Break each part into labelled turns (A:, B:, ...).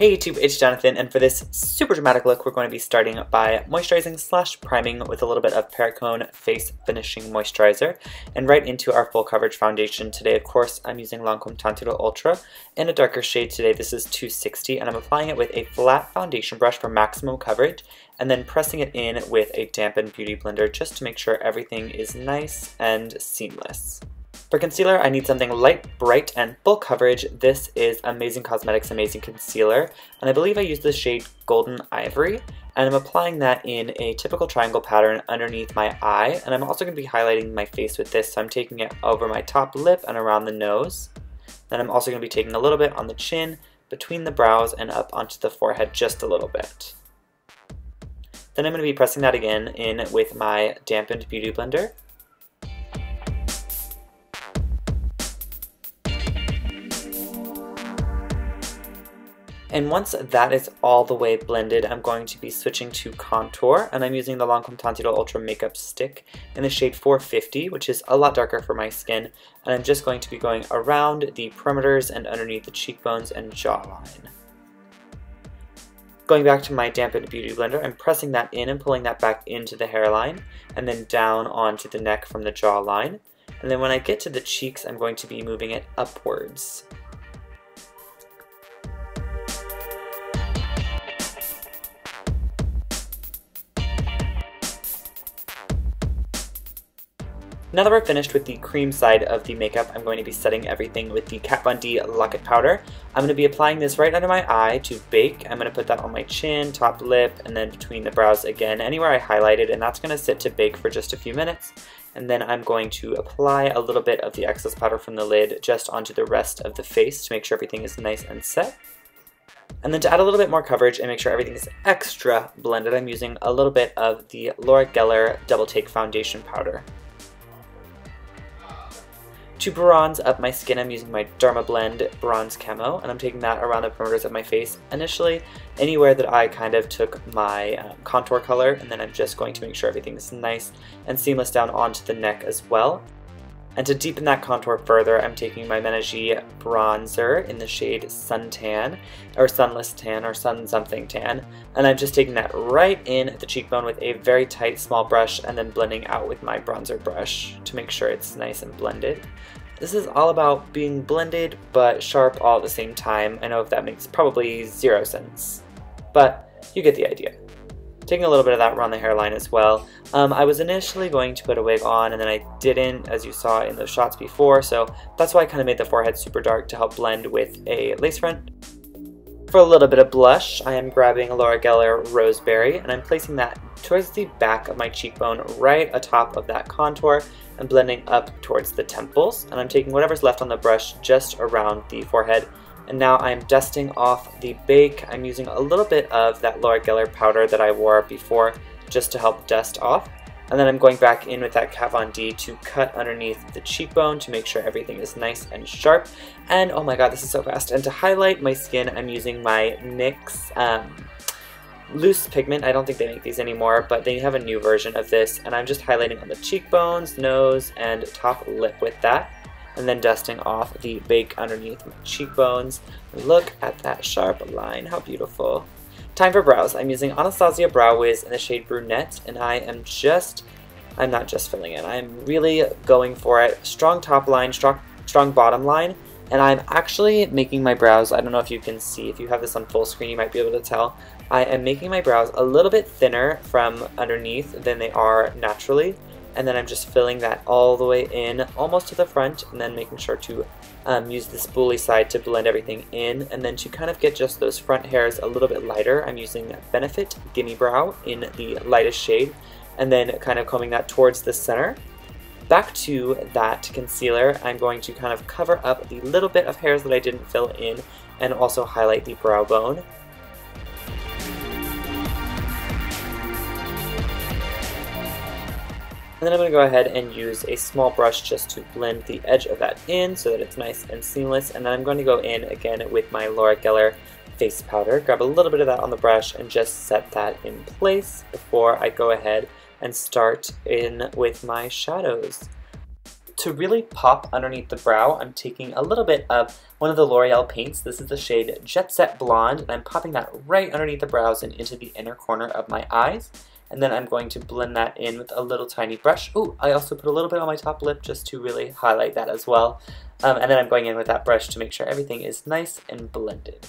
A: Hey YouTube, it's Jonathan, and for this super dramatic look, we're going to be starting by moisturizing / priming with a little bit of Perricone Face Finishing Moisturizer, and right into our full coverage foundation. Today, of course, I'm using Lancome Teint Ultra in a darker shade today. This is 260, and I'm applying it with a flat foundation brush for maximum coverage, and then pressing it in with a dampened beauty blender just to make sure everything is nice and seamless. For concealer, I need something light, bright, and full coverage. This is Amazing Cosmetics Amazing Concealer, and I believe I use the shade Golden Ivory, and I'm applying that in a typical triangle pattern underneath my eye, and I'm also going to be highlighting my face with this, so I'm taking it over my top lip and around the nose. Then I'm also going to be taking a little bit on the chin, between the brows, and up onto the forehead just a little bit. Then I'm going to be pressing that again in with my dampened beauty blender. And once that is all the way blended, I'm going to be switching to contour, and I'm using the Lancome Teint Ultra Makeup Stick in the shade 450, which is a lot darker for my skin, and I'm just going to be going around the perimeters and underneath the cheekbones and jawline. Going back to my dampened beauty blender, I'm pressing that in and pulling that back into the hairline, and then down onto the neck from the jawline. And then when I get to the cheeks, I'm going to be moving it upwards. Now that we're finished with the cream side of the makeup, I'm going to be setting everything with the Kat Von D Lock-It Powder. I'm going to be applying this right under my eye to bake. I'm going to put that on my chin, top lip, and then between the brows again, anywhere I highlighted, and that's going to sit to bake for just a few minutes. And then I'm going to apply a little bit of the excess powder from the lid just onto the rest of the face to make sure everything is nice and set. And then to add a little bit more coverage and make sure everything is extra blended, I'm using a little bit of the Laura Geller Double Take Foundation Powder. To bronze up my skin, I'm using my Dermablend Bronze Camo, and I'm taking that around the perimeters of my face initially, anywhere that I kind of took my contour color, and then I'm just going to make sure everything is nice and seamless down onto the neck as well. And to deepen that contour further, I'm taking my Menage bronzer in the shade Suntan, or Sunless Tan, or Sun Something Tan, and I'm just taking that right in at the cheekbone with a very tight small brush and then blending out with my bronzer brush to make sure it's nice and blended. This is all about being blended but sharp all at the same time. I know that makes probably zero sense, but you get the idea. Taking a little bit of that around the hairline as well. I was initially going to put a wig on and then I didn't, as you saw in those shots before, so that's why I kind of made the forehead super dark to help blend with a lace front. For a little bit of blush, I am grabbing a Laura Geller Roseberry, and I'm placing that towards the back of my cheekbone right atop of that contour and blending up towards the temples. And I'm taking whatever's left on the brush just around the forehead. And now I'm dusting off the bake. I'm using a little bit of that Laura Geller powder that I wore before just to help dust off. And then I'm going back in with that Kat Von D to cut underneath the cheekbone to make sure everything is nice and sharp. And oh my god, this is so fast. And to highlight my skin, I'm using my NYX loose pigment. I don't think they make these anymore, but they have a new version of this. And I'm just highlighting on the cheekbones, nose, and top lip with that. And then dusting off the bake underneath my cheekbones. Look at that sharp line, how beautiful. Time for brows. I'm using Anastasia Brow Wiz in the shade Brunette, and I'm not just filling in, I'm really going for it. Strong top line, strong bottom line, and I'm actually making my brows, I don't know if you can see, if you have this on full screen you might be able to tell, I am making my brows a little bit thinner from underneath than they are naturally. And then I'm just filling that all the way in, almost to the front, and then making sure to use the spoolie side to blend everything in. And then to kind of get just those front hairs a little bit lighter, I'm using Benefit Gimme Brow in the lightest shade, and then kind of combing that towards the center. Back to that concealer, I'm going to kind of cover up the little bit of hairs that I didn't fill in, and also highlight the brow bone. And then I'm going to go ahead and use a small brush just to blend the edge of that in so that it's nice and seamless. And then I'm going to go in again with my Laura Geller face powder, grab a little bit of that on the brush and just set that in place before I go ahead and start in with my shadows. To really pop underneath the brow, I'm taking a little bit of one of the L'Oreal paints. This is the shade Jet Set Blonde, and I'm popping that right underneath the brows and into the inner corner of my eyes. And then I'm going to blend that in with a little tiny brush. Ooh, I also put a little bit on my top lip just to really highlight that as well. And then I'm going in with that brush to make sure everything is nice and blended.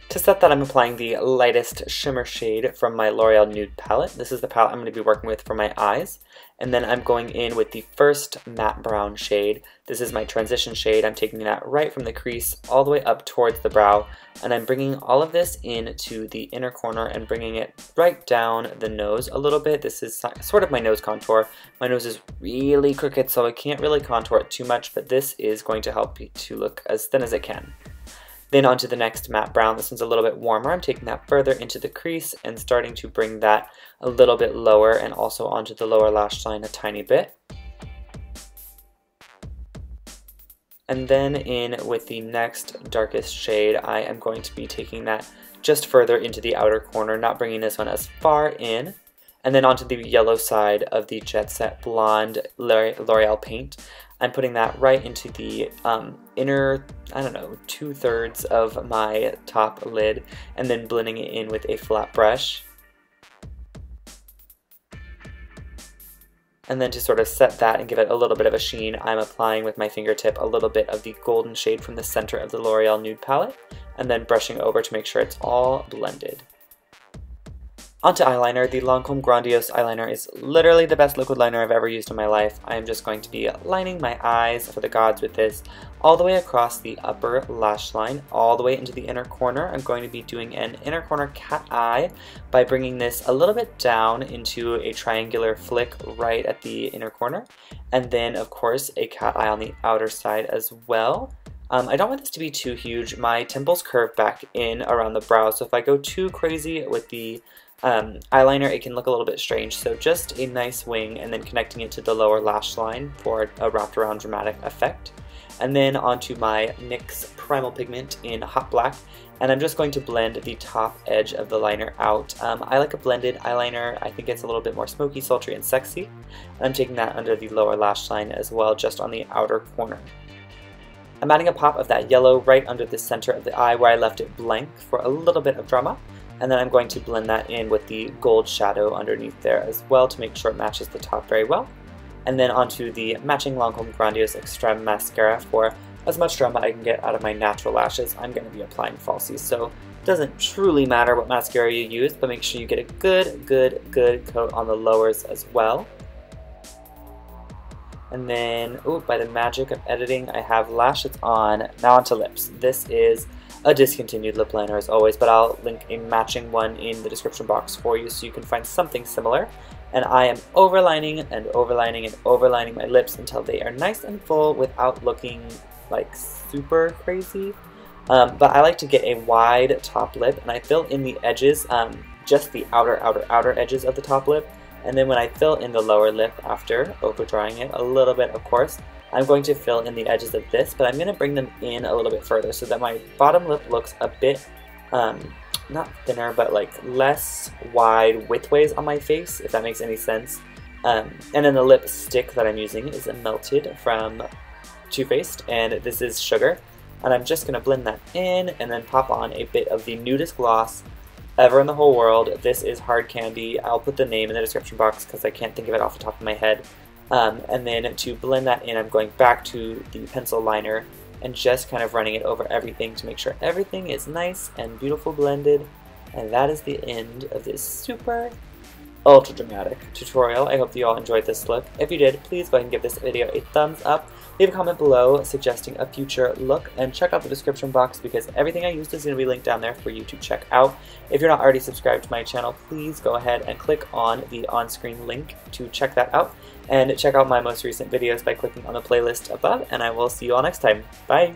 A: To set that, I'm applying the lightest shimmer shade from my L'Oreal Nude palette. This is the palette I'm going to be working with for my eyes. And then I'm going in with the first matte brown shade. This is my transition shade. I'm taking that right from the crease all the way up towards the brow. And I'm bringing all of this into the inner corner and bringing it right down the nose a little bit. This is sort of my nose contour. My nose is really crooked, so I can't really contour it too much, but this is going to help you to look as thin as it can. Then onto the next matte brown. This one's a little bit warmer. I'm taking that further into the crease and starting to bring that a little bit lower and also onto the lower lash line a tiny bit. And then in with the next darkest shade, I am going to be taking that just further into the outer corner, not bringing this one as far in. And then onto the yellow side of the Jet Set Blonde L'Oreal paint. I'm putting that right into the inner, I don't know, 2/3 of my top lid, and then blending it in with a flat brush. And then to sort of set that and give it a little bit of a sheen, I'm applying with my fingertip a little bit of the golden shade from the center of the L'Oreal Nude palette, and then brushing over to make sure it's all blended. Onto eyeliner. The Lancome Grandiose eyeliner is literally the best liquid liner I've ever used in my life. I am just going to be lining my eyes for the gods with this all the way across the upper lash line, all the way into the inner corner. I'm going to be doing an inner corner cat eye by bringing this a little bit down into a triangular flick right at the inner corner, and then of course a cat eye on the outer side as well. I don't want this to be too huge. My temples curve back in around the brow, so if I go too crazy with the eyeliner, it can look a little bit strange. So just a nice wing and then connecting it to the lower lash line for a wrapped around dramatic effect. And then onto my NYX Primal pigment in Hot Black, and I'm just going to blend the top edge of the liner out. I like a blended eyeliner. I think it's a little bit more smoky, sultry, and sexy. And I'm taking that under the lower lash line as well, just on the outer corner. I'm adding a pop of that yellow right under the center of the eye where I left it blank for a little bit of drama. And then I'm going to blend that in with the gold shadow underneath there as well to make sure it matches the top very well. And then onto the matching Lancome Grandiose Extreme Mascara for as much drama I can get out of my natural lashes. I'm going to be applying falsies, so it doesn't truly matter what mascara you use, but make sure you get a good coat on the lowers as well. And then, ooh, by the magic of editing, I have lashes on. Now onto lips. This is a discontinued lip liner as always, but I'll link a matching one in the description box for you so you can find something similar. And I am overlining and overlining and overlining my lips until they are nice and full without looking like super crazy. But I like to get a wide top lip, and I fill in the edges, just the outer edges of the top lip. And then when I fill in the lower lip after over drawing it a little bit, of course, I'm going to fill in the edges of this, but I'm going to bring them in a little bit further so that my bottom lip looks a bit, not thinner, but like less wide widthways on my face, if that makes any sense. And then the lip stick that I'm using is a Melted from Too Faced, and this is Sugar. And I'm just going to blend that in and then pop on a bit of the nudist gloss ever in the whole world. This is Hard Candy. I'll put the name in the description box because I can't think of it off the top of my head. And then to blend that in, I'm going back to the pencil liner and just kind of running it over everything to make sure everything is nice and beautiful blended. And that is the end of this super ultra dramatic tutorial. I hope that you all enjoyed this look. If you did, please go ahead and give this video a thumbs up. Leave a comment below suggesting a future look, and check out the description box because everything I used is going to be linked down there for you to check out. If you're not already subscribed to my channel, please go ahead and click on the on-screen link to check that out, and check out my most recent videos by clicking on the playlist above, and I will see you all next time. Bye!